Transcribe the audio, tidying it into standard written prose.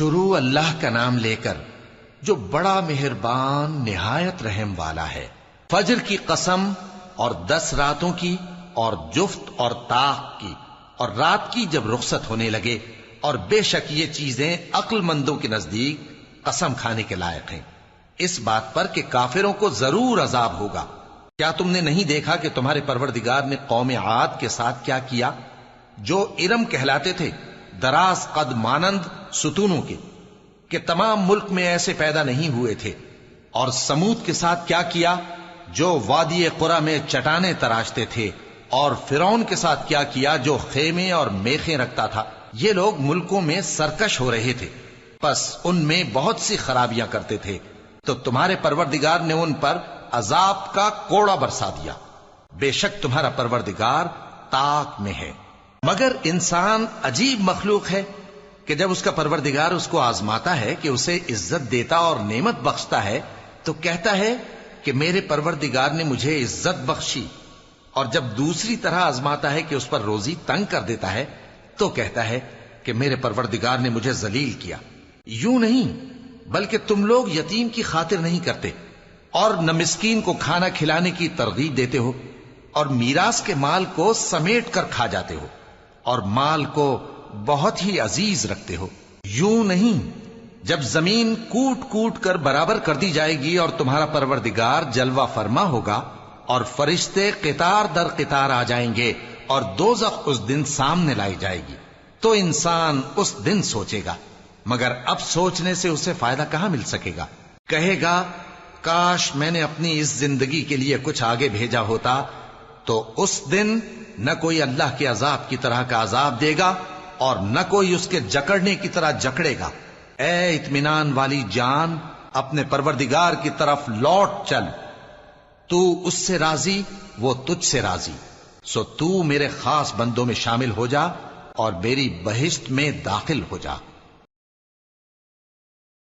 شروع اللہ کا نام لے کر جو بڑا مہربان نہایت رحم والا ہے۔ فجر کی قسم اور 10 راتوں کی اور جفت اور طاق کی اور رات کی جب رخصت ہونے لگے، اور بے شک یہ چیزیں عقل مندوں کے نزدیک قسم کھانے کے لائق ہیں، اس بات پر کہ کافروں کو ضرور عذاب ہوگا۔ کیا تم نے نہیں دیکھا کہ تمہارے پروردگار نے قوم عاد کے ساتھ کیا کیا، جو ارم کہلاتے تھے، دراز قد مانند ستونوں کے، کہ تمام ملک میں ایسے پیدا نہیں ہوئے تھے؟ اور سمود کے ساتھ کیا کیا، جو وادی قرى میں چٹانیں تراشتے تھے؟ اور فرعون کے ساتھ کیا کیا، جو خیمے اور میخیں رکھتا تھا؟ یہ لوگ ملکوں میں سرکش ہو رہے تھے، پس ان میں بہت سی خرابیاں کرتے تھے، تو تمہارے پروردگار نے ان پر عذاب کا کوڑا برسا دیا۔ بے شک تمہارا پروردگار طاق میں ہے۔ مگر انسان عجیب مخلوق ہے کہ جب اس کا پروردگار اس کو آزماتا ہے کہ اسے عزت دیتا اور نعمت بخشتا ہے تو کہتا ہے کہ میرے پروردگار نے مجھے عزت بخشی، اور جب دوسری طرح آزماتا ہے کہ اس پر روزی تنگ کر دیتا ہے تو کہتا ہے کہ میرے پروردگار نے مجھے ذلیل کیا۔ یوں نہیں، بلکہ تم لوگ یتیم کی خاطر نہیں کرتے اور نہ مسکین کو کھانا کھلانے کی ترغیب دیتے ہو، اور میراث کے مال کو سمیٹ کر کھا جاتے ہو، اور مال کو بہت ہی عزیز رکھتے ہو۔ یوں نہیں، جب زمین کوٹ کوٹ کر برابر کر دی جائے گی اور تمہارا پروردگار جلوہ فرما ہوگا اور فرشتے قطار در قطار آ جائیں گے اور دوزخ اس دن سامنے لائی جائے گی، تو انسان اس دن سوچے گا، مگر اب سوچنے سے اسے فائدہ کہاں مل سکے گا؟ کہے گا کاش میں نے اپنی اس زندگی کے لیے کچھ آگے بھیجا ہوتا، تو اس دن نہ کوئی اللہ کے عذاب کی طرح کا عذاب دے گا اور نہ کوئی اس کے جکڑنے کی طرح جکڑے گا۔ اے اطمینان والی جان، اپنے پروردگار کی طرف لوٹ چل، تو اس سے راضی، وہ تجھ سے راضی، سو تو میرے خاص بندوں میں شامل ہو جا اور میری بہشت میں داخل ہو جا۔